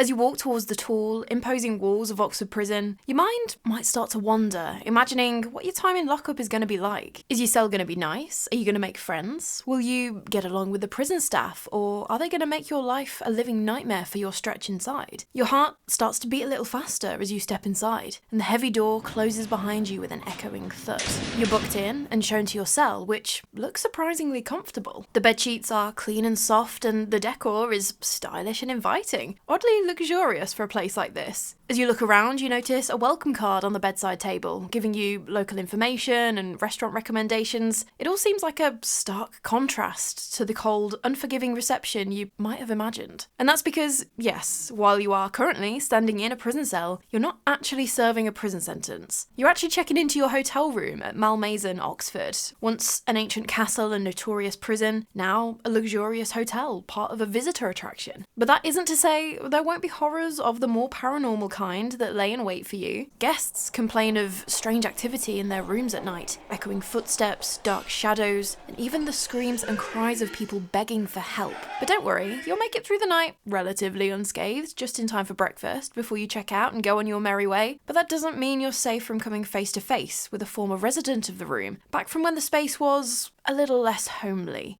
As you walk towards the tall, imposing walls of Oxford Prison, your mind might start to wander, imagining what your time in lockup is going to be like. Is your cell going to be nice? Are you going to make friends? Will you get along with the prison staff? Or are they going to make your life a living nightmare for your stretch inside? Your heart starts to beat a little faster as you step inside, and the heavy door closes behind you with an echoing thud. You're booked in and shown to your cell, which looks surprisingly comfortable. The bedsheets are clean and soft, and the decor is stylish and inviting. Oddly luxurious for a place like this. As you look around, you notice a welcome card on the bedside table, giving you local information and restaurant recommendations. It all seems like a stark contrast to the cold, unforgiving reception you might have imagined. And that's because, yes, while you are currently standing in a prison cell, you're not actually serving a prison sentence. You're actually checking into your hotel room at Malmaison Oxford, once an ancient castle and notorious prison, now a luxurious hotel, part of a visitor attraction. But that isn't to say there won't be horrors of the more paranormal kind that lay in wait for you. Guests complain of strange activity in their rooms at night, echoing footsteps, dark shadows, and even the screams and cries of people begging for help. But don't worry, you'll make it through the night relatively unscathed, just in time for breakfast before you check out and go on your merry way. But that doesn't mean you're safe from coming face to face with a former resident of the room, back from when the space was a little less homely.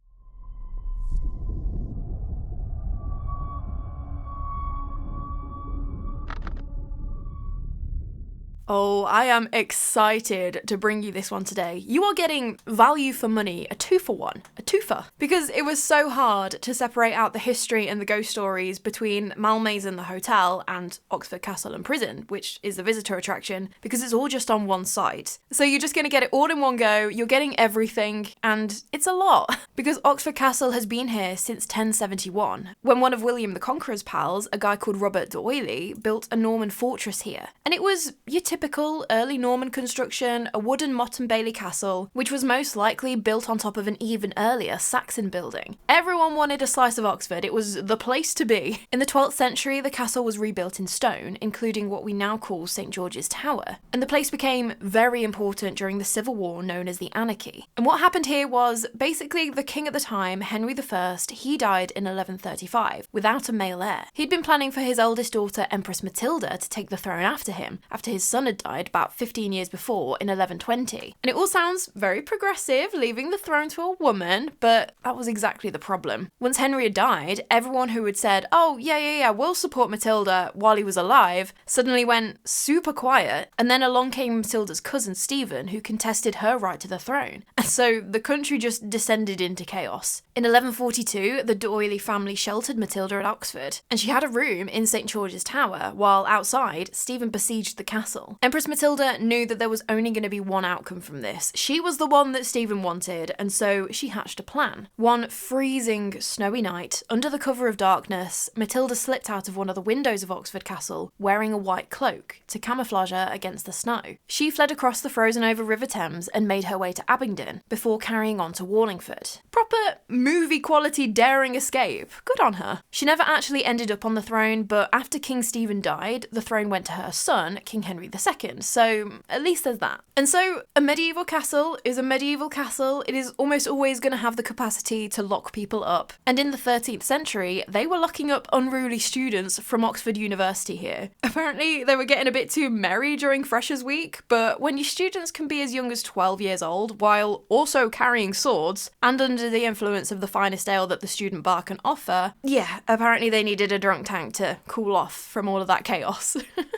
Oh, I am excited to bring you this one today. You are getting value for money, a 2-for-1, a twofer, because it was so hard to separate out the history and the ghost stories between Malmaison the hotel and Oxford Castle and Prison, which is the visitor attraction, because it's all just on one site. So you're just going to get it all in one go, you're getting everything, and it's a lot, because Oxford Castle has been here since 1071, when one of William the Conqueror's pals, a guy called Robert d'Oyley, built a Norman fortress here. And it was your typical early Norman construction, a wooden Motte and Bailey castle, which was most likely built on top of an even earlier Saxon building. Everyone wanted a slice of Oxford, it was the place to be. In the 12th century, the castle was rebuilt in stone, including what we now call St George's Tower, and the place became very important during the civil war known as the Anarchy. And what happened here was, basically the king at the time, Henry I, he died in 1135, without a male heir. He'd been planning for his eldest daughter, Empress Matilda, to take the throne after him, after his son had died about 15 years before in 1120. And it all sounds very progressive, leaving the throne to a woman, but that was exactly the problem. Once Henry had died, everyone who had said, oh, yeah, we'll support Matilda while he was alive, suddenly went super quiet, and then along came Matilda's cousin Stephen, who contested her right to the throne. And so the country just descended into chaos. In 1142, the d'Oyley family sheltered Matilda at Oxford, and she had a room in St George's Tower, while outside, Stephen besieged the castle. Empress Matilda knew that there was only going to be one outcome from this. She was the one that Stephen wanted, and so she hatched a plan. One freezing, snowy night, under the cover of darkness, Matilda slipped out of one of the windows of Oxford Castle, wearing a white cloak, to camouflage her against the snow. She fled across the frozen-over River Thames and made her way to Abingdon, before carrying on to Wallingford. Proper movie-quality daring escape. Good on her. She never actually ended up on the throne, but after King Stephen died, the throne went to her son, King Henry II, so at least there's that. And so, a medieval castle is a medieval castle. It is almost always going to have the capacity to lock people up. And in the 13th century, they were locking up unruly students from Oxford University here. Apparently, they were getting a bit too merry during Freshers' Week, but when your students can be as young as 12 years old, while also carrying swords, and under the influence of the finest ale that the student bar can offer, yeah, apparently they needed a drunk tank to cool off from all of that chaos.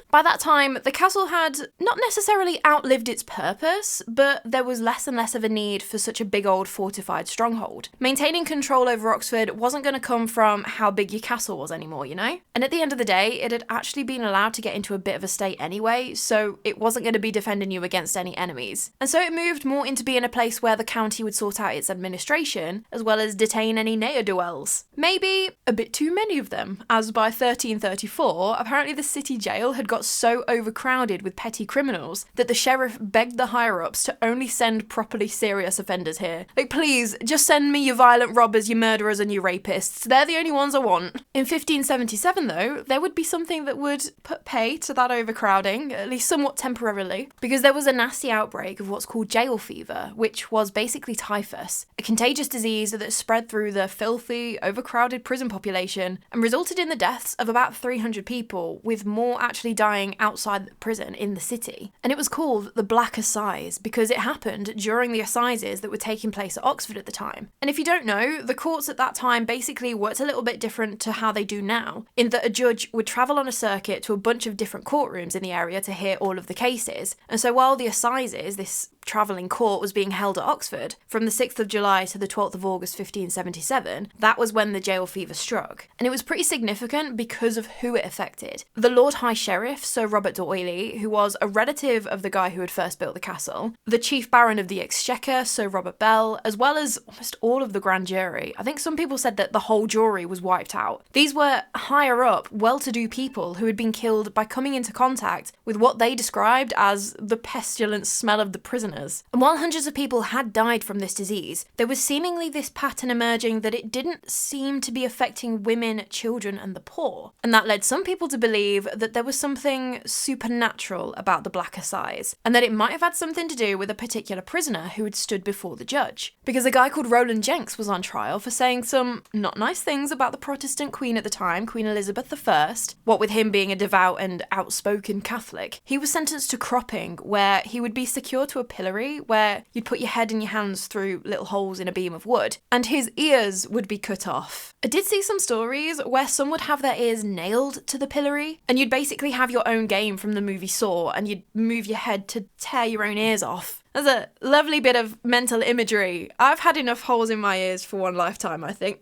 By that time, the castle had not necessarily outlived its purpose, but there was less and less of a need for such a big old fortified stronghold. Maintaining control over Oxford wasn't going to come from how big your castle was anymore, you know? And at the end of the day, it had actually been allowed to get into a bit of a state anyway, so it wasn't going to be defending you against any enemies. And so it moved more into being a place where the county would sort out its administration, as well as detain any ne'er-do-wells. Maybe a bit too many of them, as by 1334, apparently the city jail had got got so overcrowded with petty criminals that the sheriff begged the higher-ups to only send properly serious offenders here. Like, please, just send me your violent robbers, your murderers and your rapists. They're the only ones I want. In 1577, though, there would be something that would put pay to that overcrowding, at least somewhat temporarily, because there was a nasty outbreak of what's called jail fever, which was basically typhus, a contagious disease that spread through the filthy, overcrowded prison population and resulted in the deaths of about 300 people, with more actually dying outside the prison in the city. And it was called the Black Assize because it happened during the assizes that were taking place at Oxford at the time. And if you don't know, the courts at that time basically worked a little bit different to how they do now, in that a judge would travel on a circuit to a bunch of different courtrooms in the area to hear all of the cases. And so while the assizes, this travelling court, was being held at Oxford from the 6th of July to the 12th of August 1577, that was when the jail fever struck. And it was pretty significant because of who it affected. The Lord High Sheriff, Sir Robert d'Oyley, who was a relative of the guy who had first built the castle, the Chief Baron of the Exchequer, Sir Robert Bell, as well as almost all of the grand jury. I think some people said that the whole jury was wiped out. These were higher up, well-to-do people who had been killed by coming into contact with what they described as the pestilent smell of the prisoners. And while hundreds of people had died from this disease, there was seemingly this pattern emerging that it didn't seem to be affecting women, children, and the poor. And that led some people to believe that there was something supernatural about the Black Assize, and that it might have had something to do with a particular prisoner who had stood before the judge. Because a guy called Roland Jenks was on trial for saying some not nice things about the Protestant queen at the time, Queen Elizabeth I. What with him being a devout and outspoken Catholic, he was sentenced to cropping, where he would be secured to a pillory where you'd put your head and your hands through little holes in a beam of wood, and his ears would be cut off. I did see some stories where some would have their ears nailed to the pillory, and you'd basically have your own game from the movie Saw, and you'd move your head to tear your own ears off. That's a lovely bit of mental imagery. I've had enough holes in my ears for one lifetime, I think.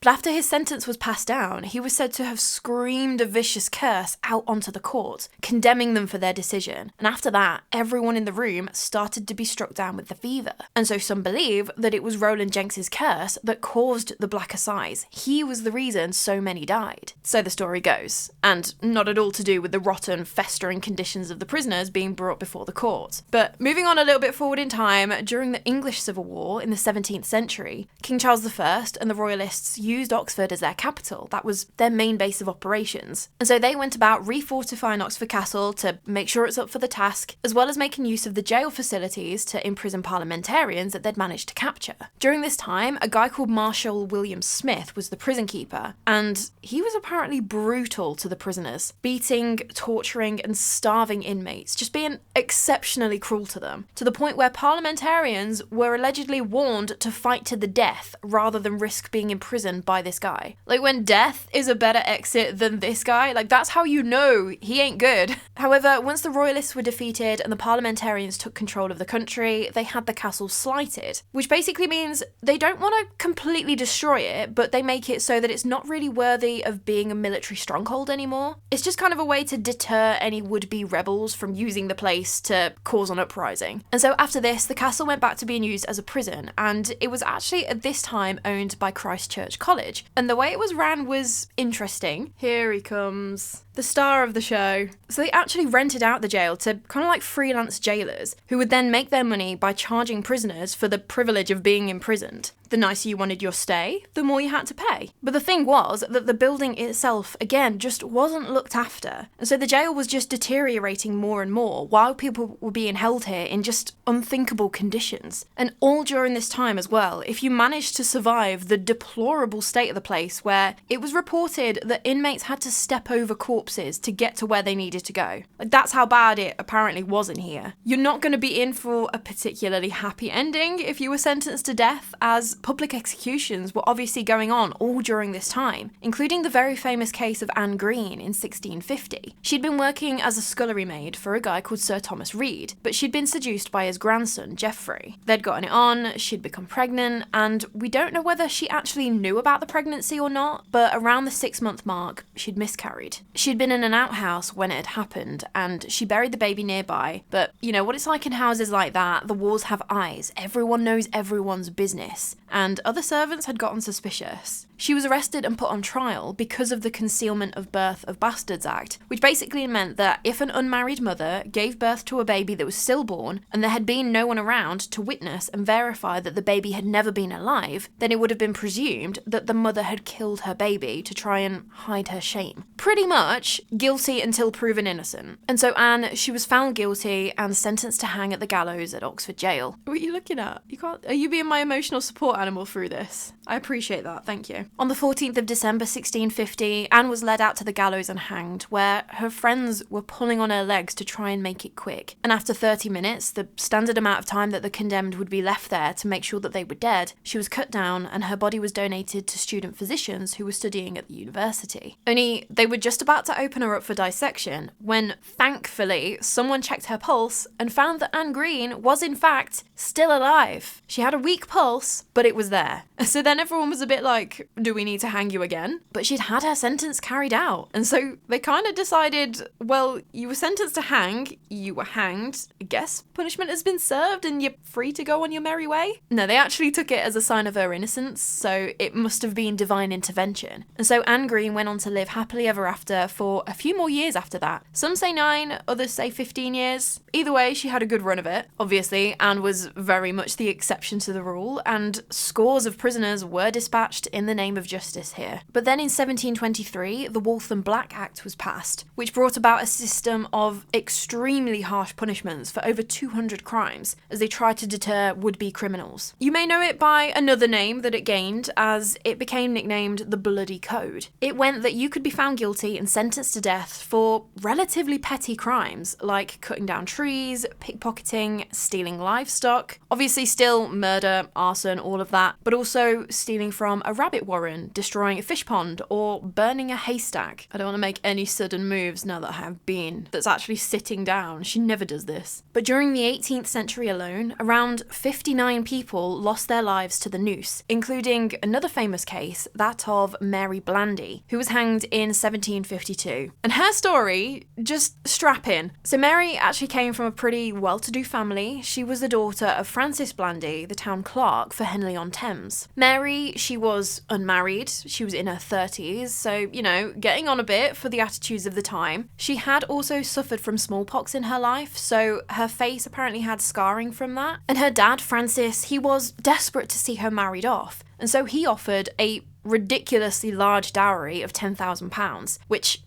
But after his sentence was passed down, he was said to have screamed a vicious curse out onto the court, condemning them for their decision. And after that, everyone in the room started to be struck down with the fever. And so some believe that it was Roland Jenks's curse that caused the Black Assize. He was the reason so many died. So the story goes. And not at all to do with the rotten, festering conditions of the prisoners being brought before the court. But moving on a little bit forward in time, during the English Civil War in the 17th century, King Charles I and the Royalists used Oxford as their capital. That was their main base of operations. And so they went about refortifying Oxford Castle to make sure it's up for the task, as well as making use of the jail facilities to imprison parliamentarians that they'd managed to capture. During this time, a guy called Marshal William Smith was the prison keeper, and he was apparently brutal to the prisoners, beating, torturing, and starving inmates, just being exceptionally cruel to them, to the point where parliamentarians were allegedly warned to fight to the death rather than risk being imprisoned by this guy. Like, when death is a better exit than this guy, like, that's how you know he ain't good. However, once the Royalists were defeated and the parliamentarians took control of the country, they had the castle slighted, which basically means they don't want to completely destroy it, but they make it so that it's not really worthy of being a military stronghold anymore. It's just kind of a way to deter any would-be rebels from using the place to cause an uprising. And so after this, the castle went back to being used as a prison, and it was actually at this time owned by Christ Church College. And the way it was ran was interesting. Here he comes, the star of the show. So they actually rented out the jail to kind of like freelance jailers, who would then make their money by charging prisoners for the privilege of being imprisoned. The nicer you wanted your stay, the more you had to pay. But the thing was that the building itself, again, just wasn't looked after. And so the jail was just deteriorating more and more, while people were being held here in just unthinkable conditions. And all during this time as well, if you managed to survive the deplorable state of the place, where it was reported that inmates had to step over corpses to get to where they needed to go. Like, that's how bad it apparently was in here. You're not going to be in for a particularly happy ending if you were sentenced to death, as public executions were obviously going on all during this time, including the very famous case of Anne Green in 1650. She'd been working as a scullery maid for a guy called Sir Thomas Reed, but she'd been seduced by his grandson, Geoffrey. They'd gotten it on, she'd become pregnant, and we don't know whether she actually knew about the pregnancy or not, but around the 6-month mark, she'd miscarried. She'd been in an outhouse when it had happened, and she buried the baby nearby, but you know what it's like in houses like that, the walls have eyes, everyone knows everyone's business. and other servants had gotten suspicious. She was arrested and put on trial because of the Concealment of Birth of Bastards Act, which basically meant that if an unmarried mother gave birth to a baby that was stillborn and there had been no one around to witness and verify that the baby had never been alive, then it would have been presumed that the mother had killed her baby to try and hide her shame. Pretty much guilty until proven innocent. And so Anne, she was found guilty and sentenced to hang at the gallows at Oxford Jail. What are you looking at? Are you being my emotional support animal through this? I appreciate that, thank you. On the 14th of December 1650, Anne was led out to the gallows and hanged, where her friends were pulling on her legs to try and make it quick. And after 30 minutes, the standard amount of time that the condemned would be left there to make sure that they were dead, she was cut down and her body was donated to student physicians who were studying at the university. Only they were just about to open her up for dissection when, thankfully, someone checked her pulse and found that Anne Green was in fact still alive. She had a weak pulse, but it was there. So then everyone was a bit like, do we need to hang you again? But she'd had her sentence carried out. And so they kind of decided, well, you were sentenced to hang, you were hanged, I guess punishment has been served and you're free to go on your merry way. No, they actually took it as a sign of her innocence, so it must have been divine intervention. And so Anne Green went on to live happily ever after for a few more years after that. Some say 9, others say 15 years. Either way, she had a good run of it. Obviously, Anne was very much the exception to the rule, and scores of prisoners were dispatched in the name of justice here. But then in 1723, the Waltham Black Act was passed, which brought about a system of extremely harsh punishments for over 200 crimes, as they tried to deter would-be criminals. You may know it by another name that it gained, as it became nicknamed the Bloody Code. It went that you could be found guilty and sentenced to death for relatively petty crimes, like cutting down trees, pickpocketing, stealing livestock, obviously still murder, arson, all of that, but also stealing from a rabbit warren, destroying a fish pond, or burning a haystack. I don't want to make any sudden moves now that I have Bean that's actually sitting down. She never does this. But during the 18th century alone, around 59 people lost their lives to the noose, including another famous case, that of Mary Blandy, who was hanged in 1752. And her story, just strap in. So Mary actually came from a pretty well-to-do family. She was the daughter of Francis Blandy, the town clerk for Henley-on-Thames. Mary, she was unmarried. She was in her 30s, so, you know, getting on a bit for the attitudes of the time. She had also suffered from smallpox in her life, so her face apparently had scarring from that. And her dad, Francis, he was desperate to see her married off, and so he offered a ridiculously large dowry of £10,000, which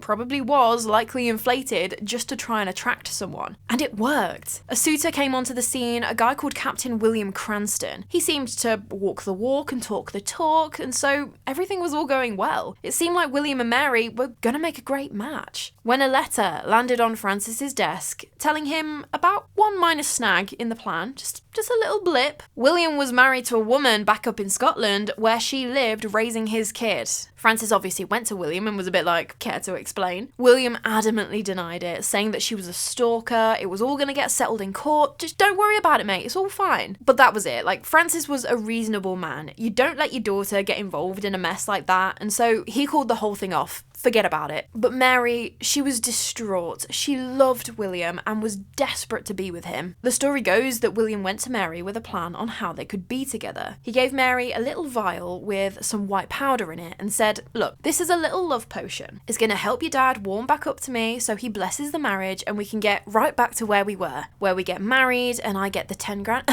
probably was likely inflated just to try and attract someone. And it worked. A suitor came onto the scene, a guy called Captain William Cranston. He seemed to walk the walk and talk the talk, and so everything was all going well. It seemed like William and Mary were gonna make a great match, when a letter landed on Francis's desk telling him about one minor snag in the plan, just a little blip. William was married to a woman back up in Scotland where she lived raising his kid. Francis obviously went to William and was a bit like, care to explain? William adamantly denied it, saying that she was a stalker, it was all going to get settled in court, just don't worry about it, mate, it's all fine. But that was it. Like, Francis was a reasonable man. You don't let your daughter get involved in a mess like that, and so he called the whole thing off. Forget about it. But Mary, she was distraught. She loved William and was desperate to be with him. The story goes that William went to Mary with a plan on how they could be together. He gave Mary a little vial with some white powder in it and said, look, this is a little love potion. It's going to help your dad warm back up to me so he blesses the marriage and we can get right back to where we were, where we get married and I get the 10 grand.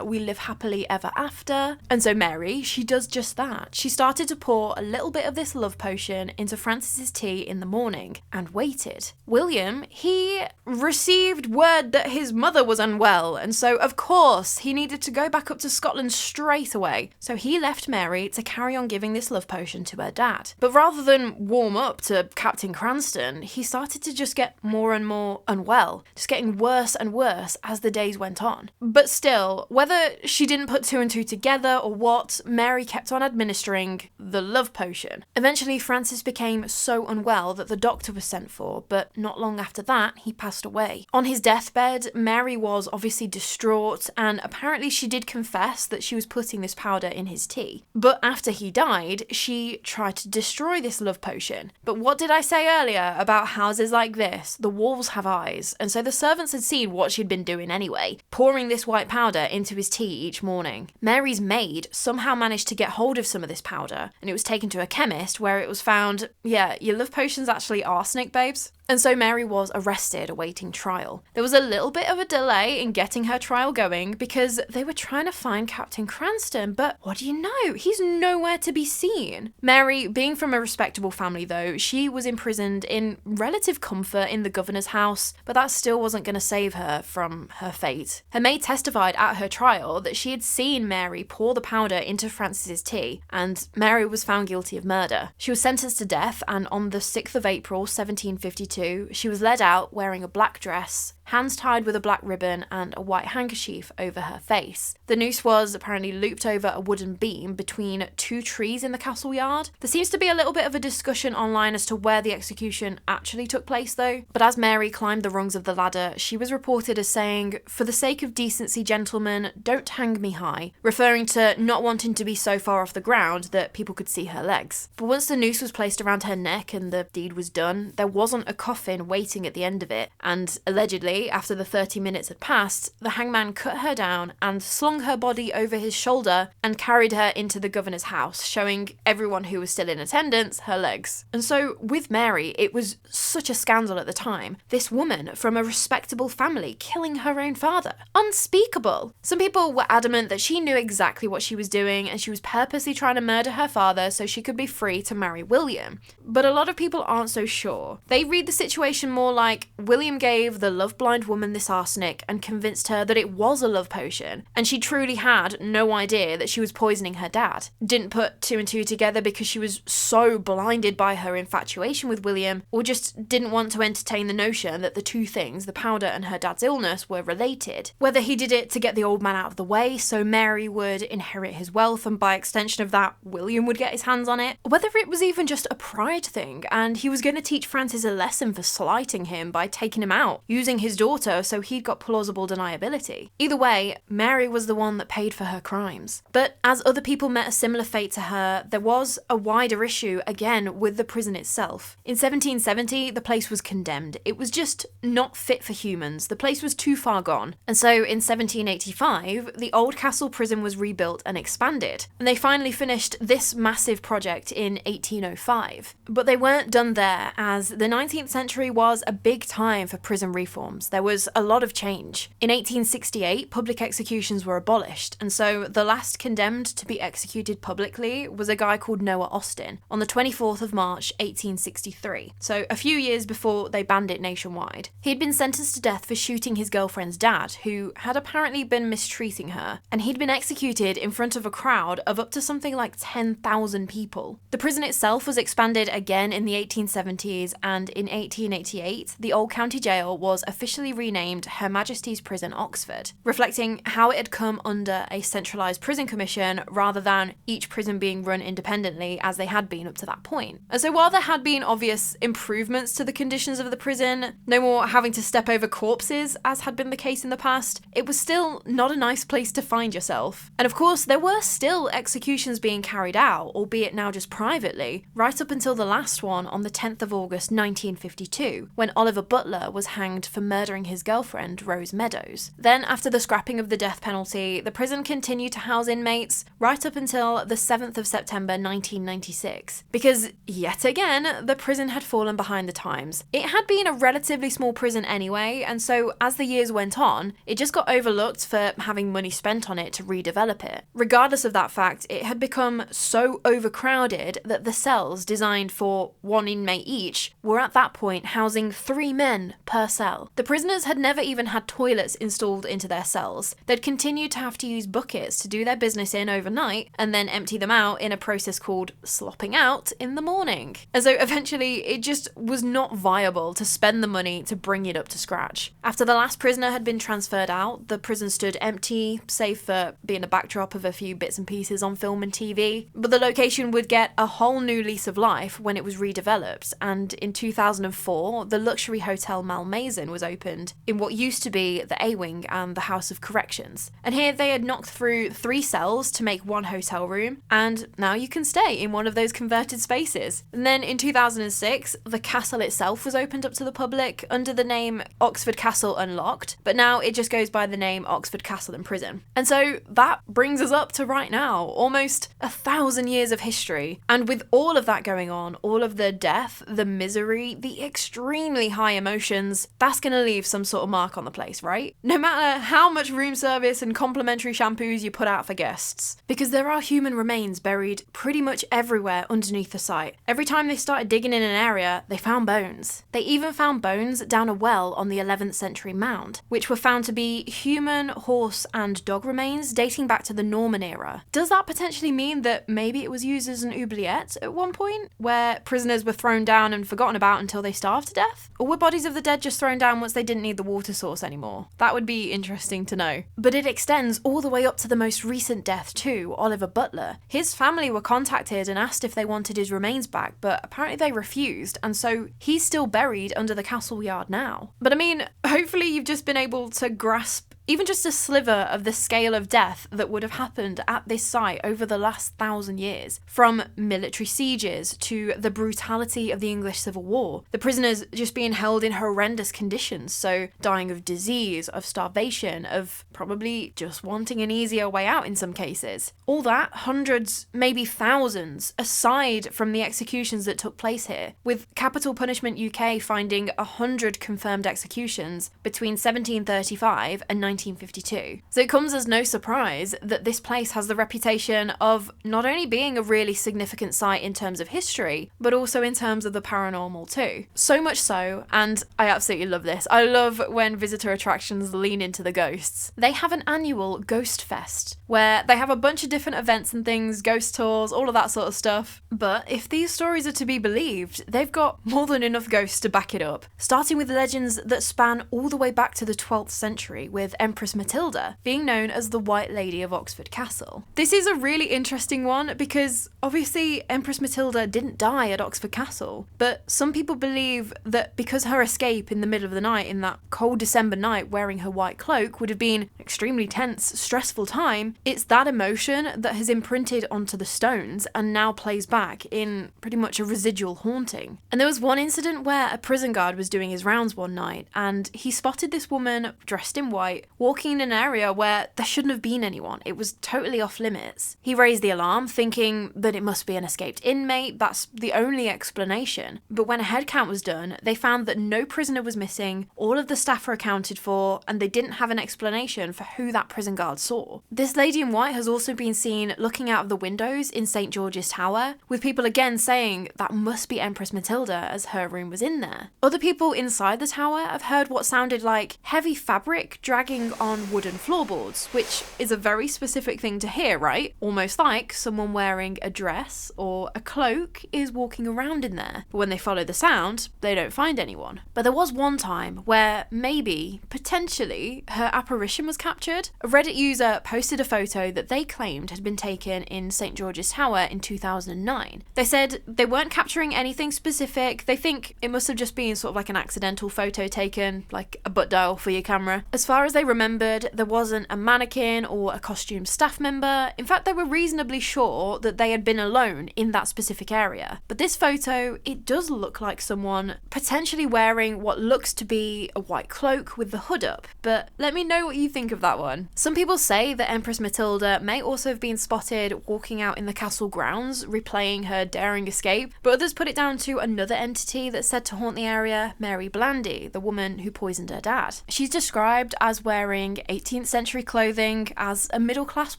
We live happily ever after. And so Mary, she does just that. She started to pour a little bit of this love potion into Francis's tea in the morning and waited. William, he received word that his mother was unwell, and so of course he needed to go back up to Scotland straight away. So he left Mary to carry on giving this love potion to her dad. But rather than warm up to Captain Cranston, he started to just get more and more unwell, just getting worse and worse as the days went on. But still, whether she didn't put 2 and 2 together or what, Mary kept on administering the love potion. Eventually, Francis became became so unwell that the doctor was sent for, but not long after that, he passed away. On his deathbed, Mary was obviously distraught, and apparently she did confess that she was putting this powder in his tea. But after he died, she tried to destroy this love potion. But what did I say earlier about houses like this? The walls have eyes, and so the servants had seen what she'd been doing anyway, pouring this white powder into his tea each morning. Mary's maid somehow managed to get hold of some of this powder, and it was taken to a chemist where it was found, yeah, your love potion's actually arsenic, babes. And so Mary was arrested awaiting trial. There was a little bit of a delay in getting her trial going because they were trying to find Captain Cranston, but what do you know? He's nowhere to be seen. Mary, being from a respectable family though, she was imprisoned in relative comfort in the governor's house, but that still wasn't going to save her from her fate. Her maid testified at her trial that she had seen Mary pour the powder into Francis's tea, and Mary was found guilty of murder. She was sentenced to death, and on the 6th of April, 1752, she was led out wearing a black dress, hands tied with a black ribbon and a white handkerchief over her face. The noose was apparently looped over a wooden beam between two trees in the castle yard. There seems to be a little bit of a discussion online as to where the execution actually took place though, but as Mary climbed the rungs of the ladder, she was reported as saying, "For the sake of decency, gentlemen, don't hang me high," referring to not wanting to be so far off the ground that people could see her legs. But once the noose was placed around her neck and the deed was done, there wasn't a coffin waiting at the end of it, and allegedly, after the 30 minutes had passed, the hangman cut her down and slung her body over his shoulder and carried her into the governor's house, showing everyone who was still in attendance her legs. And so, with Mary, it was such a scandal at the time. This woman from a respectable family killing her own father. Unspeakable! Some people were adamant that she knew exactly what she was doing and she was purposely trying to murder her father so she could be free to marry William. But a lot of people aren't so sure. They read the situation more like William gave the love-blind woman this arsenic and convinced her that it was a love potion, and she truly had no idea that she was poisoning her dad. Didn't put two and two together because she was so blinded by her infatuation with William, or just didn't want to entertain the notion that the two things, the powder and her dad's illness, were related. Whether he did it to get the old man out of the way so Mary would inherit his wealth and by extension of that, William would get his hands on it, whether it was even just a pride thing and he was going to teach Francis a lesson for slighting him by taking him out, using his daughter so he'd got plausible deniability. Either way, Mary was the one that paid for her crimes. But as other people met a similar fate to her, there was a wider issue again with the prison itself. In 1770, the place was condemned. It was just not fit for humans. The place was too far gone. And so in 1785, the old castle prison was rebuilt and expanded. And they finally finished this massive project in 1805. But they weren't done there, as the 19th century was a big time for prison reforms. There was a lot of change. In 1868, public executions were abolished, and so the last condemned to be executed publicly was a guy called Noah Austin on the 24th of March, 1863, so a few years before they banned it nationwide. He'd been sentenced to death for shooting his girlfriend's dad, who had apparently been mistreating her, and he'd been executed in front of a crowd of up to something like 10,000 people. The prison itself was expanded again in the 1870s, and in 1888, the old county jail was officially renamed Her Majesty's Prison Oxford, reflecting how it had come under a centralised prison commission rather than each prison being run independently as they had been up to that point. And so while there had been obvious improvements to the conditions of the prison, no more having to step over corpses as had been the case in the past, it was still not a nice place to find yourself. And of course, there were still executions being carried out, albeit now just privately, right up until the last one on the 10th of August 1952, when Oliver Butler was hanged for murdering his girlfriend, Rose Meadows. Then, after the scrapping of the death penalty, the prison continued to house inmates right up until the 7th of September 1996, because yet again, the prison had fallen behind the times. It had been a relatively small prison anyway, and so as the years went on, it just got overlooked for having money spent on it to redevelop it. Regardless of that fact, it had become so overcrowded that the cells designed for one inmate each were at that point housing 3 men per cell. The prisoners had never even had toilets installed into their cells. They'd continued to have to use buckets to do their business in overnight and then empty them out in a process called slopping out in the morning. And so eventually it just was not viable to spend the money to bring it up to scratch. After the last prisoner had been transferred out, the prison stood empty, save for being a backdrop of a few bits and pieces on film and TV. But the location would get a whole new lease of life when it was redeveloped, and in 2004, the luxury hotel Malmaison was opened in what used to be the A-Wing and the House of Corrections. And here they had knocked through 3 cells to make 1 hotel room, and now you can stay in one of those converted spaces. And then in 2006, the castle itself was opened up to the public under the name Oxford Castle Unlocked, but now it just goes by the name Oxford Castle and Prison. And so that brings us up to right now, almost 1,000 years of history. And with all of that going on, all of the death, the misery, the extremely high emotions, that's going to leave some sort of mark on the place, right? No matter how much room service and complimentary shampoos you put out for guests. Because there are human remains buried pretty much everywhere underneath the site. Every time they started digging in an area, they found bones. They even found bones down a well on the 11th century mound, which were found to be human, horse, and dog remains dating back to the Norman era. Does that potentially mean that maybe it was used as an oubliette at one point, where prisoners were thrown down and forgotten about until they starved to death? Or were bodies of the dead just thrown down once they didn't need the water source anymore? That would be interesting to know. But it extends all the way up to the most recent death too, Oliver Butler. His family were contacted and asked if they wanted his remains back, but apparently they refused, and so he's still buried under the castle yard now. But I mean, hopefully you've just been able to grasp even just a sliver of the scale of death that would have happened at this site over the last 1,000 years. From military sieges to the brutality of the English Civil War, the prisoners just being held in horrendous conditions, so dying of disease, of starvation, of probably just wanting an easier way out in some cases. All that, hundreds, maybe thousands, aside from the executions that took place here, with Capital Punishment UK finding 100 confirmed executions between 1735 and 1952. So it comes as no surprise that this place has the reputation of not only being a really significant site in terms of history, but also in terms of the paranormal too. So much so, and I absolutely love this, I love when visitor attractions lean into the ghosts. They have an annual Ghost Fest, where they have a bunch of different events and things, ghost tours, all of that sort of stuff. But if these stories are to be believed, they've got more than enough ghosts to back it up, starting with legends that span all the way back to the 12th century, with Empress Matilda being known as the White Lady of Oxford Castle. This is a really interesting one because obviously Empress Matilda didn't die at Oxford Castle, but some people believe that because her escape in the middle of the night in that cold December night wearing her white cloak would have been an extremely tense, stressful time, it's that emotion that has imprinted onto the stones and now plays back in pretty much a residual haunting. And there was one incident where a prison guard was doing his rounds one night and he spotted this woman dressed in white walking in an area where there shouldn't have been anyone. It was totally off limits. He raised the alarm thinking that it must be an escaped inmate. That's the only explanation. But when a head count was done, they found that no prisoner was missing, all of the staff were accounted for, and they didn't have an explanation for who that prison guard saw. This lady in white has also been seen looking out of the windows in St George's Tower, with people again saying that must be Empress Matilda as her room was in there. Other people inside the tower have heard what sounded like heavy fabric dragging on wooden floorboards, which is a very specific thing to hear, right? Almost like someone wearing a dress or a cloak is walking around in there. But when they follow the sound, they don't find anyone. But there was one time where maybe, potentially, her apparition was captured. A Reddit user posted a photo that they claimed had been taken in St George's Tower in 2009. They said they weren't capturing anything specific. They think it must have just been sort of like an accidental photo taken, like a butt dial for your camera. As far as they remembered, there wasn't a mannequin or a costumed staff member. In fact, they were reasonably sure that they had been alone in that specific area. But this photo, it does look like someone potentially wearing what looks to be a white cloak with the hood up. But let me know what you think of that one. Some people say that Empress Matilda may also have been spotted walking out in the castle grounds, replaying her daring escape, but others put it down to another entity that's said to haunt the area, Mary Blandy, the woman who poisoned her dad. She's described as wearing wearing 18th century clothing, as a middle-class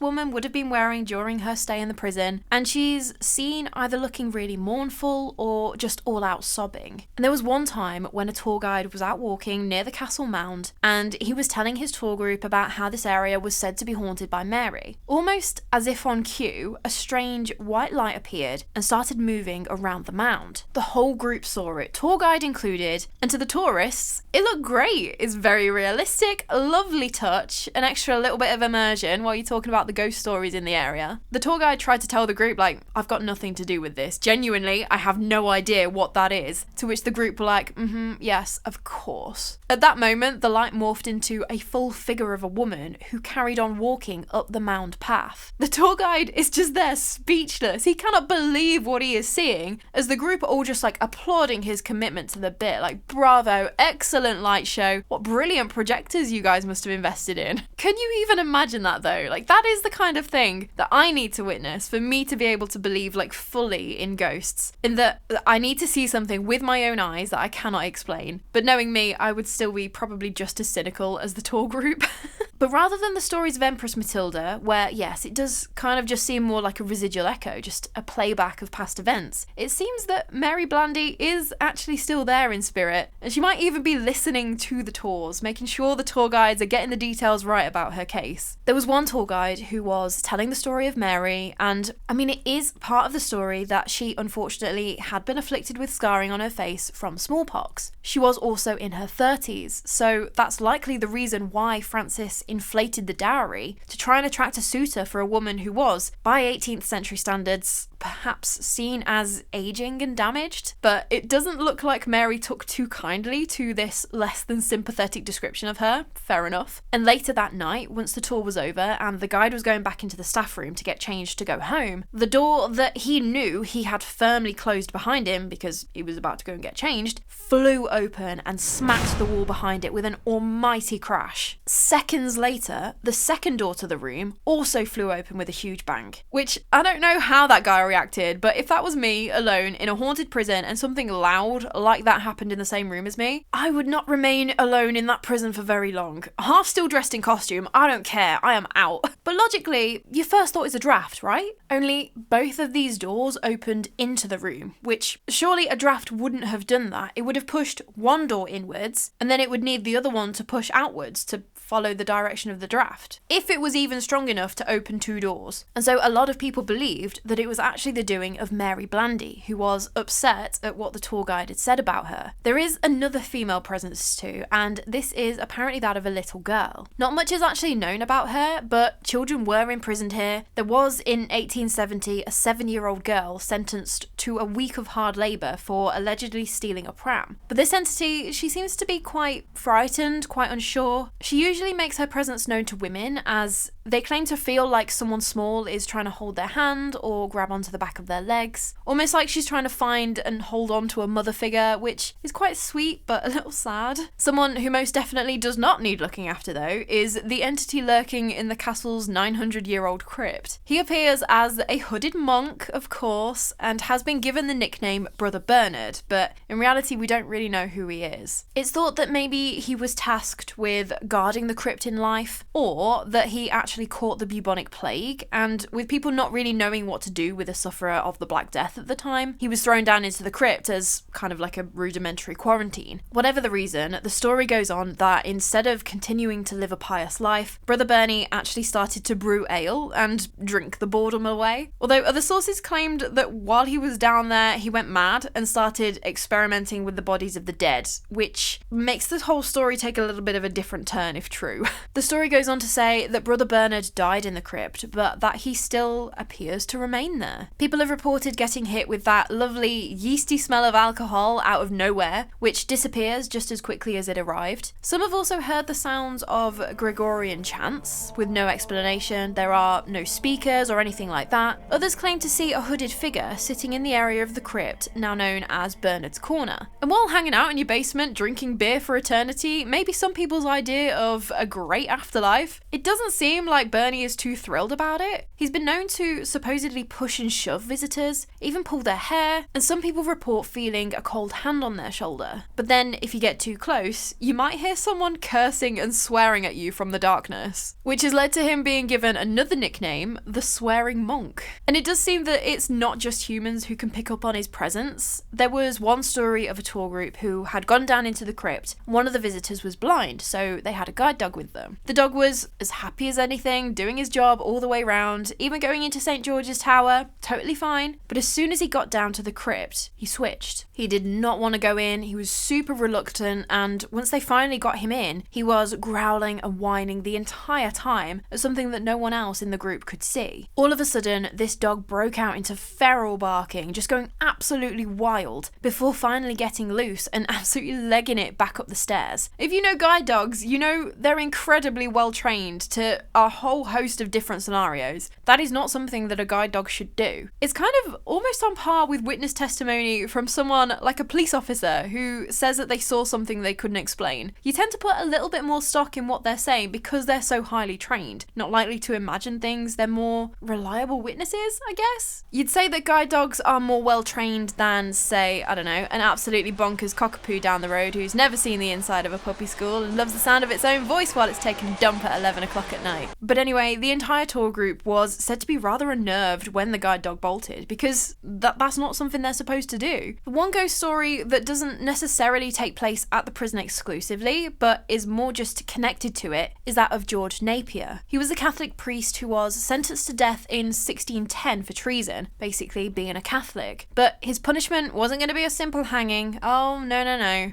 woman would have been wearing during her stay in the prison, and she's seen either looking really mournful or just all-out sobbing. And there was one time when a tour guide was out walking near the castle mound, and he was telling his tour group about how this area was said to be haunted by Mary. Almost as if on cue, a strange white light appeared and started moving around the mound. The whole group saw it, tour guide included, and to the tourists, it looked great. It's very realistic, a lovely touch, an extra little bit of immersion while you're talking about the ghost stories in the area. The tour guide tried to tell the group, like, I've got nothing to do with this. Genuinely, I have no idea what that is. To which the group were like, yes, of course. At that moment, the light morphed into a full figure of a woman who carried on walking up the mound path. The tour guide is just there speechless. He cannot believe what he is seeing, as the group are all just like applauding his commitment to the bit. Like, bravo, excellent light show. What brilliant projectors you guys must have invested in. Can you even imagine that though? Like, that is the kind of thing that I need to witness for me to be able to believe like fully in ghosts. In that I need to see something with my own eyes that I cannot explain. But knowing me, I would still be probably just as cynical as the tour group. But rather than the stories of Empress Matilda, where yes, it does kind of just seem more like a residual echo, just a playback of past events, it seems that Mary Blandy is actually still there in spirit, and she might even be listening to the tours, making sure the tour guides are getting the details right about her case. There was one tour guide who was telling the story of Mary, and I mean, it is part of the story that she unfortunately had been afflicted with scarring on her face from smallpox. She was also in her 30s, so that's likely the reason why Francis inflated the dowry to try and attract a suitor for a woman who was, by 18th century standards, perhaps seen as aging and damaged. But it doesn't look like Mary took too kindly to this less than sympathetic description of her. Fair enough. And later that night, once the tour was over and the guide was going back into the staff room to get changed to go home, the door that he knew he had firmly closed behind him because he was about to go and get changed flew open and smacked the wall behind it with an almighty crash. Seconds later, the second door to the room also flew open with a huge bang, which I don't know how that guy reacted, but if that was me alone in a haunted prison and something loud like that happened in the same room as me, I would not remain alone in that prison for very long. Half still dressed in costume, I don't care, I am out. But logically, your first thought is a draft, right? Only both of these doors opened into the room, which surely a draft wouldn't have done that. It would have pushed one door inwards, and then it would need the other one to push outwards to follow the direction of the draft, if it was even strong enough to open two doors. And so a lot of people believed that it was actually the doing of Mary Blandy, who was upset at what the tour guide had said about her. There is another female presence too, and this is apparently that of a little girl. Not much is actually known about her, but children were imprisoned here. There was in 1870 a 7-year-old girl sentenced to a week of hard labour for allegedly stealing a pram. But this entity, she seems to be quite frightened, quite unsure. She usually makes her presence known to women, as they claim to feel like someone small is trying to hold their hand or grab onto the back of their legs, almost like she's trying to find and hold on to a mother figure, which is quite sweet but a little sad. Someone who most definitely does not need looking after though is the entity lurking in the castle's 900-year-old crypt. He appears as a hooded monk, of course, and has been given the nickname Brother Bernard, but in reality we don't really know who he is. It's thought that maybe he was tasked with guarding the crypt in life, or that he actually caught the bubonic plague, and with people not really knowing what to do with a sufferer of the Black Death at the time, he was thrown down into the crypt as kind of like a rudimentary quarantine. Whatever the reason, the story goes on that instead of continuing to live a pious life, Brother Bernie actually started to brew ale and drink the boredom away. Although other sources claimed that while he was down there, he went mad and started experimenting with the bodies of the dead, which makes the whole story take a little bit of a different turn if true. The story goes on to say that Brother Bernard died in the crypt, but that he still appears to remain there. People have reported getting hit with that lovely yeasty smell of alcohol out of nowhere, which disappears just as quickly as it arrived. Some have also heard the sounds of Gregorian chants with no explanation. There are no speakers or anything like that. Others claim to see a hooded figure sitting in the area of the crypt now known as Bernard's Corner. And while hanging out in your basement drinking beer for eternity may be some people's idea of a great great afterlife. It doesn't seem like Bernie is too thrilled about it. He's been known to supposedly push and shove visitors, even pull their hair, and some people report feeling a cold hand on their shoulder. But then, if you get too close, you might hear someone cursing and swearing at you from the darkness, which has led to him being given another nickname, the Swearing Monk. And it does seem that it's not just humans who can pick up on his presence. There was one story of a tour group who had gone down into the crypt. One of the visitors was blind, so they had a guide dog with them. The dog was as happy as anything, doing his job all the way round, even going into St. George's Tower, totally fine. But as soon as he got down to the crypt, he switched. He did not want to go in, he was super reluctant, and once they finally got him in, he was growling and whining the entire time at something that no one else in the group could see. All of a sudden, this dog broke out into feral barking, just going absolutely wild, before finally getting loose and absolutely legging it back up the stairs. If you know guide dogs, you know they're incredibly well trained to a whole host of different scenarios. That is not something that a guide dog should do. It's kind of almost on par with witness testimony from someone like a police officer who says that they saw something they couldn't explain. You tend to put a little bit more stock in what they're saying because they're so highly trained, not likely to imagine things. They're more reliable witnesses, I guess. You'd say that guide dogs are more well trained than, say, I don't know, an absolutely bonkers cockapoo down the road who's never seen the inside of a puppy school and loves the sound of its own voice while it's taking a dump at 11 o'clock at night. But anyway, the entire tour group was said to be rather unnerved when the guide dog bolted, because that's not something they're supposed to do. One ghost story that doesn't necessarily take place at the prison exclusively, but is more just connected to it, is that of George Napier. He was a Catholic priest who was sentenced to death in 1610 for treason, basically being a Catholic. But his punishment wasn't going to be a simple hanging. Oh, no.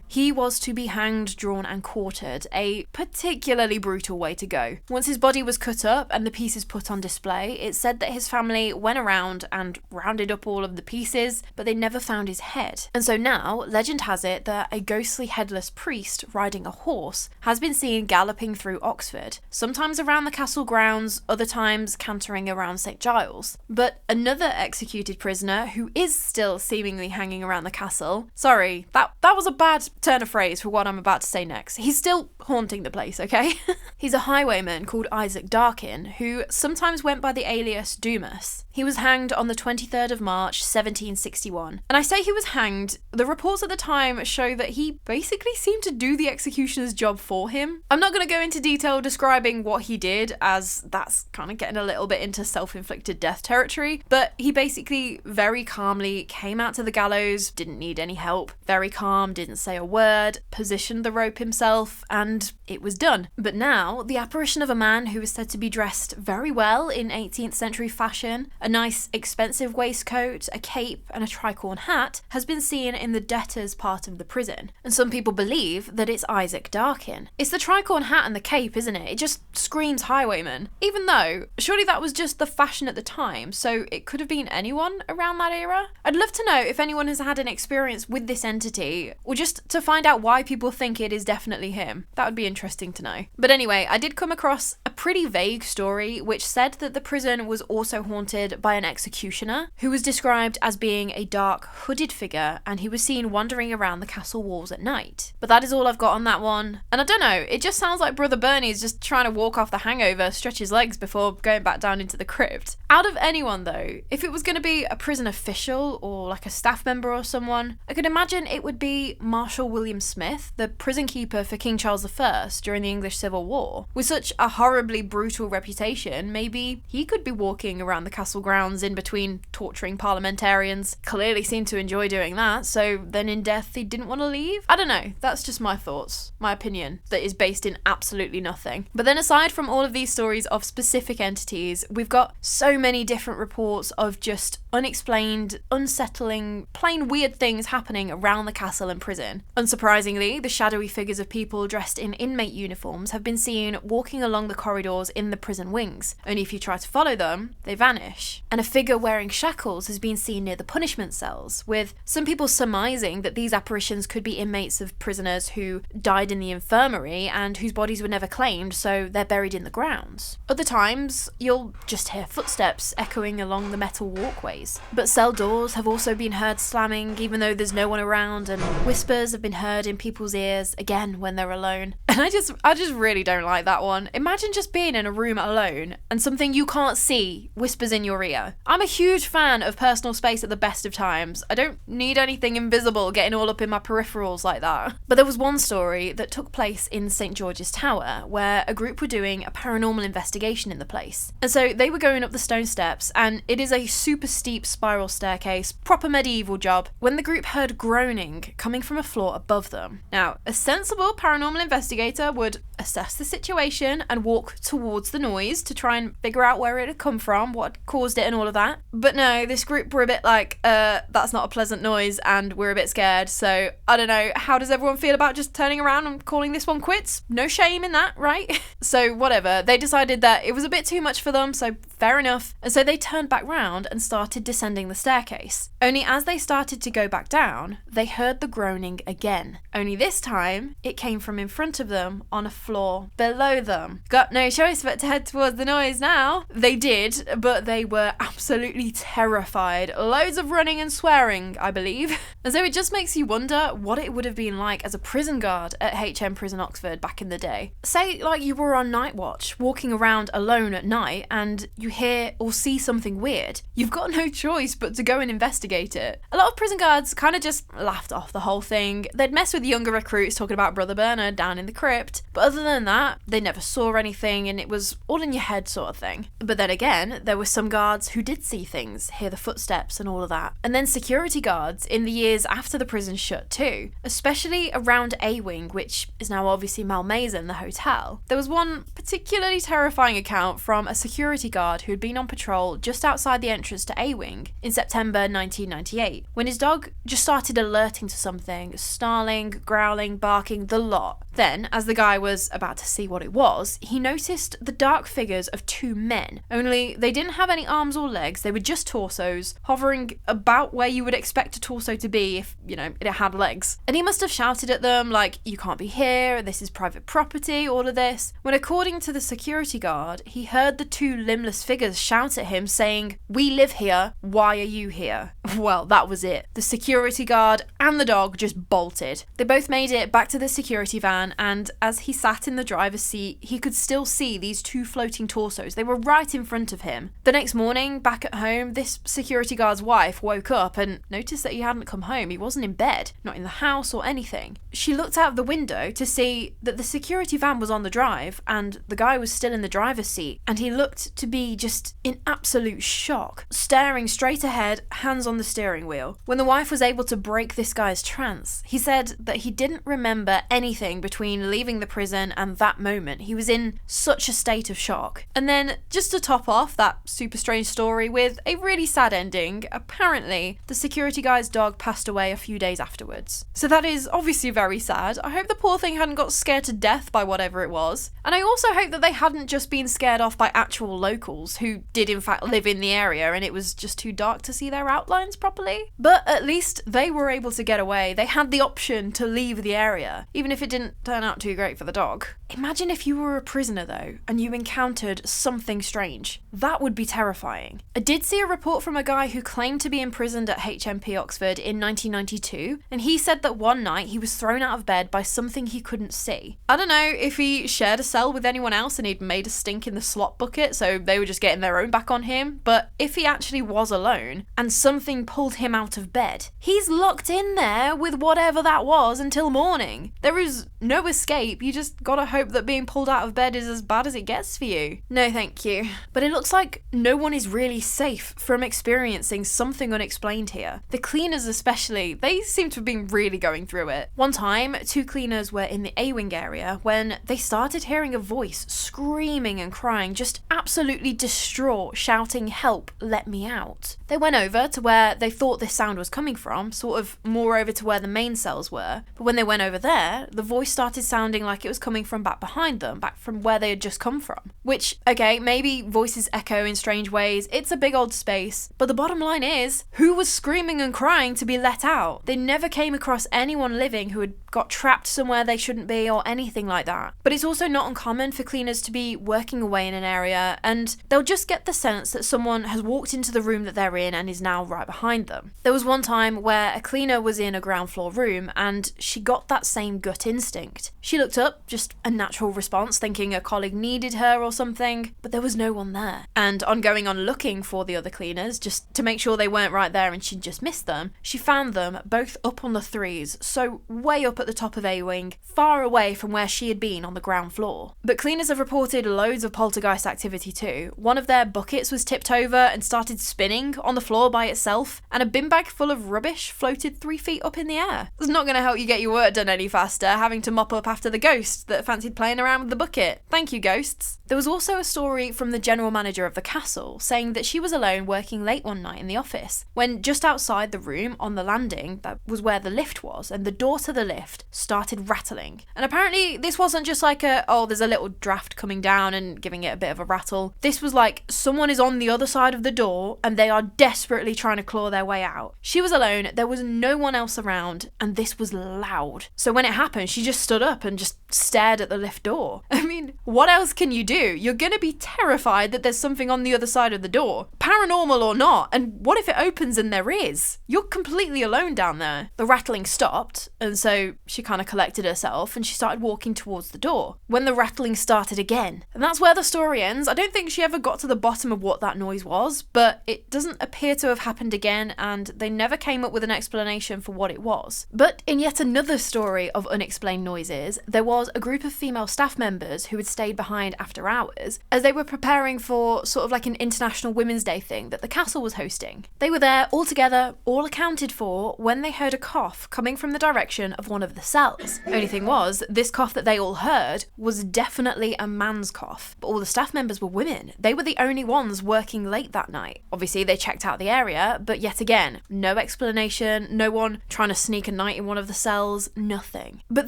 He was to be hanged, drawn and quartered, a particularly brutal way to go. Once his body was cut up and the pieces put on display, it's said that his family went around and rounded up all of the pieces, but they never found his head. And so now, legend has it that a ghostly headless priest riding a horse has been seen galloping through Oxford, sometimes around the castle grounds, other times cantering around St. Giles. But another executed prisoner who is still seemingly hanging around the castle, sorry, that was a bad turn of phrase for what I'm about to say next. He's still haunting the place, okay? He's a highwayman called Isaac Darkin, who sometimes went by the alias Dumas. He was hanged on the 23rd of March, 1761. And I say he was hanged, the reports at the time show that he basically seemed to do the executioner's job for him. I'm not going to go into detail describing what he did, as that's kind of getting a little bit into self-inflicted death territory, but he basically very calmly came out to the gallows, didn't need any help, very calm, didn't say a word, positioned the rope himself, and it was done. But now, the apparition of a man who is said to be dressed very well in 18th century fashion, a nice expensive waistcoat, a cape and a tricorn hat, has been seen in the debtors' part of the prison. And some people believe that it's Isaac Darkin. It's the tricorn hat and the cape, isn't it? It just screams highwayman. Even though, surely that was just the fashion at the time, so it could have been anyone around that era. I'd love to know if anyone has had an experience with this entity, or just to find out why people think it is definitely him. That would be interesting to know. But anyway, I did come across a pretty vague story which said that the prison was also haunted by an executioner who was described as being a dark, hooded figure, and he was seen wandering around the castle walls at night. But that is all I've got on that one. And I don't know, it just sounds like Brother Bernie's just trying to walk off the hangover, stretch his legs before going back down into the crypt. Out of anyone though, if it was going to be a prison official or like a staff member or someone, I could imagine it would be Marshal William Smith, the prison keeper for King Charles I during the English Civil War. With such a horribly brutal reputation, maybe he could be walking around the castle grounds in between torturing parliamentarians. Clearly seemed to enjoy doing that, so then in death he didn't want to leave? I don't know, that's just my thoughts, my opinion, that is based in absolutely nothing. But then aside from all of these stories of specific entities, we've got so many different reports of just unexplained, unsettling, plain weird things happening around the castle and prison. Unsurprisingly, the shadowy figures of people dressed in inmate uniforms have been seen walking along the corridors in the prison wings. Only if you try to follow them, they vanish. And a figure wearing shackles has been seen near the punishment cells, with some people surmising that these apparitions could be inmates of prisoners who died in the infirmary and whose bodies were never claimed, so they're buried in the grounds. Other times, you'll just hear footsteps echoing along the metal walkways. But cell doors have also been heard slamming even though there's no one around, and whispers have been heard in people's ears, again when they're alone. And I just really don't like that one. Imagine just being in a room alone and something you can't see whispers in your ear. I'm a huge fan of personal space at the best of times. I don't need anything invisible getting all up in my peripherals like that. But there was one story that took place in St. George's Tower where a group were doing a paranormal investigation in the place. And so they were going up the stone steps, and it is a super steep spiral staircase, proper medieval job, when the group heard groaning coming from a floor above them. Now, a sensible paranormal investigator would assess the situation and walk towards the noise to try and figure out where it had come from, what caused it and all of that. But no, this group were a bit like, that's not a pleasant noise and we're a bit scared. So I don't know, how does everyone feel about just turning around and calling this one quits? No shame in that, right? So whatever, they decided that it was a bit too much for them, so fair enough. And so they turned back round and started descending the staircase. Only as they started to go back down, they heard the groaning again. Only this time, it came from in front of them on a floor below them. Got no choice but to head towards the noise now. They did, but they were absolutely terrified. Loads of running and swearing, I believe. And so it just makes you wonder what it would have been like as a prison guard at H.M Prison Oxford back in the day. Say like you were on night watch, walking around alone at night, and you hear or see something weird. You've got no choice but to go and investigate it. A lot of prison guards kind of just laughed off the whole thing. They'd mess with younger recruits talking about Brother Bernard down in the crypt, but other than that, they never saw anything, and it was all in your head sort of thing. But then again, there were some guards who did see things, hear the footsteps and all of that. And then security guards in the years after the prison shut too, especially around A Wing, which is now obviously Malmaison, the hotel. There was one particularly terrifying account from a security guard who had been on patrol just outside the entrance to A Wing in September 1998, when his dog just started alerting to something, snarling, growling, barking, the lot. Then, as the guy was about to see what it was, he noticed the dark figures of two men, only they didn't have any arms or legs, they were just torsos, hovering about where you would expect a torso to be if, it had legs. And he must have shouted at them like, "You can't be here, this is private property," all of this, when according to the security guard, he heard the two limbless figures shout at him saying, "We live here, why are you here?" Well, that was it. The security guard and the dog just bolted. They both made it back to the security van, and as he sat in the driver's seat, he could still see these two floating torsos. They were right in front of him. The next morning, back at home, this security guard's wife woke up and noticed that he hadn't come home. He wasn't in bed, not in the house or anything. She looked out of the window to see that the security van was on the drive and the guy was still in the driver's seat, and he looked to be just in absolute shock, staring straight ahead, hands on the steering wheel. When the wife was able to break this guy's trance, he said that he didn't remember anything between leaving the prison and that moment. He was in such a state of shock. And then, just to top off that super strange story with a really sad ending, apparently the security guy's dog passed away a few days afterwards. So that is obviously very sad. I hope the poor thing hadn't got scared to death by whatever it was. And I also hope that they hadn't just been scared off by actual locals who did in fact live in the area and it was just too dark to see their outlines properly. But at least they were able to get away. They had the option to leave the area, even if it didn't turn out too great for the dog. Imagine if you were a prisoner though, and you encountered something strange. That would be terrifying. I did see a report from a guy who claimed to be imprisoned at HMP Oxford in 1992, and he said that one night he was thrown out of bed by something he couldn't see. I don't know if he shared a cell with anyone else and he'd made a stink in the slop bucket, so they were just getting their own back on him, but if he actually was alone, and something pulled him out of bed, he's locked in there with whatever that was until morning. There is no escape, you just gotta hope that being pulled out of bed is as bad as it gets for you. No thank you. But it looks like no one is really safe from experiencing something unexplained here. The cleaners especially, they seem to have been really going through it. One time, two cleaners were in the A-Wing area when they started hearing a voice screaming and crying, just absolutely distraught, shouting, "Help, let me out." They went over to where they thought this sound was coming from, sort of more over to where the main cells were, but when they went over there, the voice started sounding like it was coming from back behind them, back from where they had just come from. which, okay, maybe voices echo in strange ways, it's a big old space, but the bottom line is, who was screaming and crying to be let out? They never came across anyone living who had got trapped somewhere they shouldn't be or anything like that. But it's also not uncommon for cleaners to be working away in an area and they'll just get the sense that someone has walked into the room that they're in and is now right behind them. There was one time where a cleaner was in a ground floor room and she got that same gut instinct. She looked up, just a natural response, thinking a colleague needed her or something, but there was no one there. And on going on looking for the other cleaners, just to make sure they weren't right there and she'd just missed them, she found them both up on the threes, so way up at the top of A-Wing, far away from where she had been on the ground floor. But cleaners have reported loads of poltergeist activity too. One of their buckets was tipped over and started spinning on the floor by itself, and a bin bag full of rubbish floated 3 feet up in the air. It's not going to help you get your work done any faster, having to mop up after the ghost that fancied playing around with the bucket. Thank you, ghosts. There was also a story from the general manager of the castle saying that she was alone working late one night in the office, when just outside the room on the landing, that was where the lift was, and the door to the lift started rattling. And apparently this wasn't just like there's a little draft coming down and giving it a bit of a rattle. This was like someone is on the other side of the door and they are desperately trying to claw their way out. She was alone, there was no one else around, and this was loud. So when it happened, she just stood up and just stared at the lift door. I mean, what else can you do? You're gonna be terrified that there's something on the other side of the door, paranormal or not, and what if it opens and there is? You're completely alone down there. The rattling stopped, and so she kind of collected herself and she started walking towards the door, when the rattling started again. And that's where the story ends. I don't think she ever got to the bottom of what that noise was, but it doesn't appear to have happened again, and they never came up with an explanation for what it was. But in yet another story of unexplained noises, there was a group of female staff members who had stayed behind after hours as they were preparing for sort of like an International Women's Day thing that the castle was hosting. They were there all together, all accounted for, when they heard a cough coming from the direction of one of the cells. Only thing was, this cough that they all heard was definitely a man's cough, but all the staff members were women. They were the only ones working late that night. Obviously they checked out the area, but yet again, no explanation, no one trying to sneak a night in one of the cells, nothing. But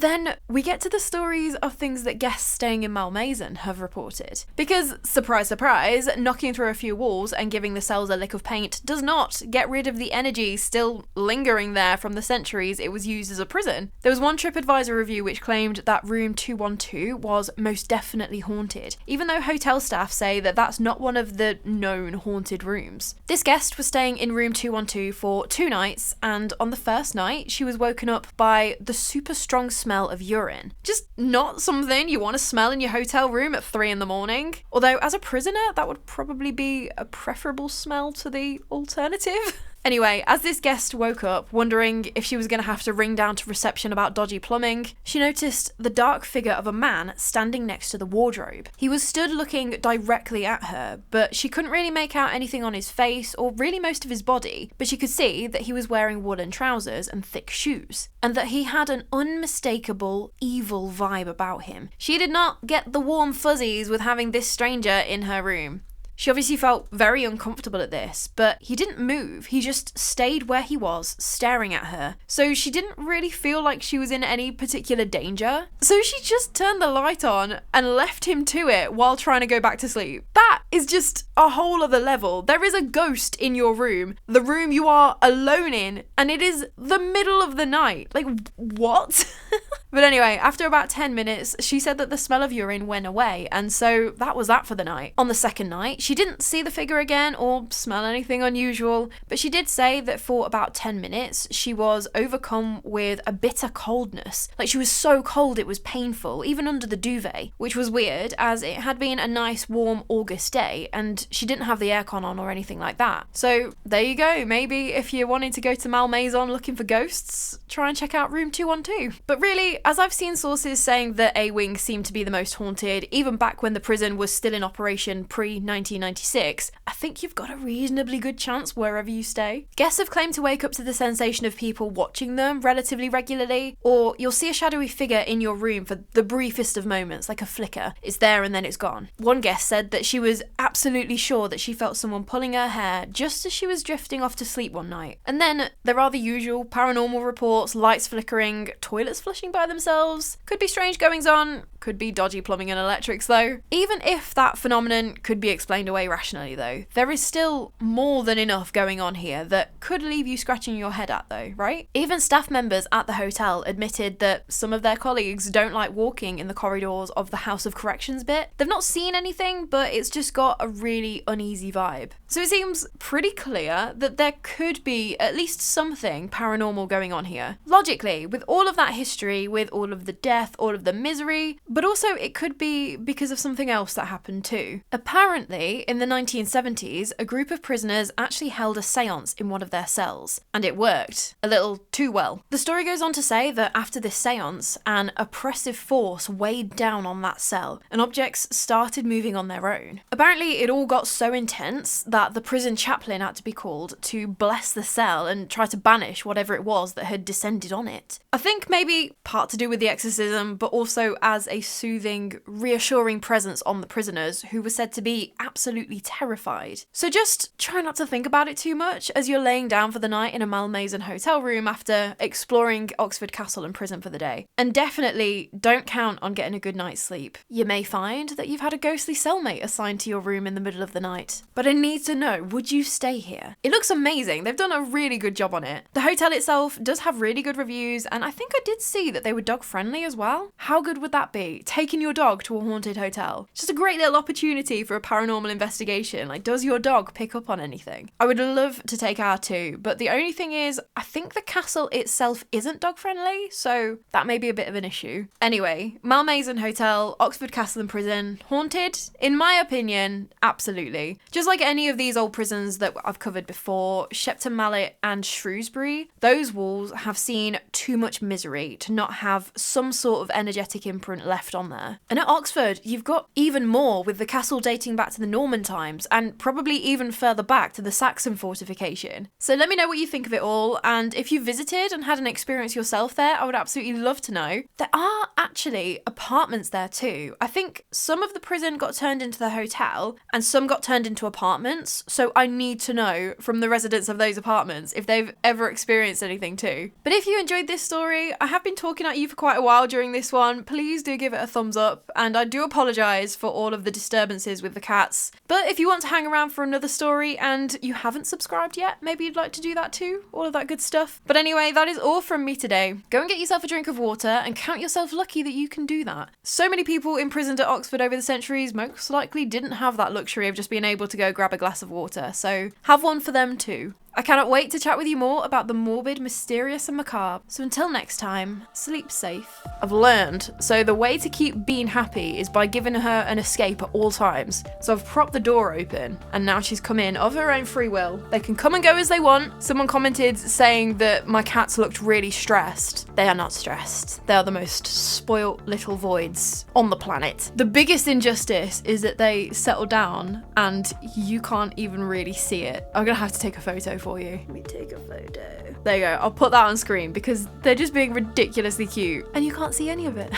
then we get to the stories of things that guests staying in Malmaison have reported. Because, surprise surprise, knocking through a few walls and giving the cells a lick of paint does not get rid of the energy still lingering there from the centuries it was used as a prison. There was one TripAdvisor review which claimed that room 212 was most definitely haunted, even though hotel staff say that that's not one of the known haunted rooms. This guest was staying in room 212 for 2 nights, and on the first night she was woken up by the super strong smell of urine. Just not something you want to smell in your hotel room at 3 in the morning. Although as a prisoner, that would probably be a preferable smell to the alternative. Anyway, as this guest woke up, wondering if she was going to have to ring down to reception about dodgy plumbing, she noticed the dark figure of a man standing next to the wardrobe. He was stood looking directly at her, but she couldn't really make out anything on his face or really most of his body, but she could see that he was wearing woolen trousers and thick shoes, and that he had an unmistakable evil vibe about him. She did not get the warm fuzzies with having this stranger in her room. She obviously felt very uncomfortable at this, but he didn't move. He just stayed where he was, staring at her. So she didn't really feel like she was in any particular danger. So she just turned the light on and left him to it while trying to go back to sleep. That is just a whole other level. There is a ghost in your room, the room you are alone in, and it is the middle of the night. Like, what? But anyway, after about 10 minutes, she said that the smell of urine went away, and so that was that for the night. On the second night, she didn't see the figure again or smell anything unusual, but she did say that for about 10 minutes, she was overcome with a bitter coldness. Like, she was so cold it was painful, even under the duvet, which was weird as it had been a nice warm August day, and she didn't have the aircon on or anything like that. So there you go, maybe if you're wanting to go to Malmaison looking for ghosts, try and check out room 212. But really, as I've seen sources saying that A-Wing seemed to be the most haunted, even back when the prison was still in operation pre-1996, I think you've got a reasonably good chance wherever you stay. Guests have claimed to wake up to the sensation of people watching them relatively regularly, or you'll see a shadowy figure in your room for the briefest of moments, like a flicker. It's there and then it's gone. One guest said that she was absolutely sure that she felt someone pulling her hair just as she was drifting off to sleep one night. And then there are the usual paranormal reports, lights flickering, toilets flushing by themselves. Could be strange goings on, could be dodgy plumbing and electrics though. Even if that phenomenon could be explained away rationally though, there is still more than enough going on here that could leave you scratching your head at though, right? Even staff members at the hotel admitted that some of their colleagues don't like walking in the corridors of the House of Corrections bit. They've not seen anything, but it's just got a really uneasy vibe. So it seems pretty clear that there could be at least something paranormal going on here. Logically, with all of that history, with all of the death, all of the misery, but also it could be because of something else that happened too. Apparently, in the 1970s, a group of prisoners actually held a seance in one of their cells, and it worked a little too well. The story goes on to say that after this seance, an oppressive force weighed down on that cell, and objects started moving on their own. Apparently, it all got so intense that the prison chaplain had to be called to bless the cell and try to banish whatever it was that had descended on it. I think maybe part to do with the exorcism, but also as a soothing, reassuring presence on the prisoners who were said to be absolutely terrified. So just try not to think about it too much as you're laying down for the night in a Malmaison hotel room after exploring Oxford Castle and prison for the day. And definitely don't count on getting a good night's sleep. You may find that you've had a ghostly cellmate assigned to your room in the middle of the night. But I need to know, would you stay here? It looks amazing. They've done a really good job on it. The hotel itself does have really good reviews, and I think I did see that they were dog friendly as well. How good would that be? Taking your dog to a haunted hotel. It's just a great little opportunity for a paranormal investigation. Like, does your dog pick up on anything? I would love to take our two, but the only thing is, I think the castle itself isn't dog friendly, so that may be a bit of an issue. Anyway, Malmaison Hotel, Oxford Castle and Prison, haunted? In my opinion, absolutely. Just like any of these old prisons that I've covered before, Shepton Mallet and Shrewsbury, those walls have seen too much misery to not have some sort of energetic imprint left on there. And at Oxford, you've got even more, with the castle dating back to the Norman times and probably even further back to the Saxon fortification. So let me know what you think of it all, and if you visited and had an experience yourself there, I would absolutely love to know. There are actually apartments there too. I think some of the prison got turned into the hotel and some got turned into apartments, so I need to know from the residents of those apartments if they've ever experienced anything too. But if you enjoyed this story, I have been talking at you for quite a while during this one, please do give it a thumbs up, and I do apologise for all of the disturbances with the cats. But if you want to hang around for another story and you haven't subscribed yet, maybe you'd like to do that too, all of that good stuff. But anyway, that is all from me today. Go and get yourself a drink of water and count yourself lucky that you can do that. So many people imprisoned at Oxford over the centuries most likely didn't have that luxury of just being able to go grab a glass of water, so have one for them too. I cannot wait to chat with you more about the morbid, mysterious and macabre. So until next time, sleep safe. I've learned, so the way to keep Bean happy is by giving her an escape at all times. So I've propped the door open and now she's come in of her own free will. They can come and go as they want. Someone commented saying that my cats looked really stressed. They are not stressed. They are the most spoilt little voids on the planet. The biggest injustice is that they settle down and you can't even really see it. I'm gonna have to take a photo for you. Let me take a photo. There you go. I'll put that on screen because they're just being ridiculously cute and you can't see any of it.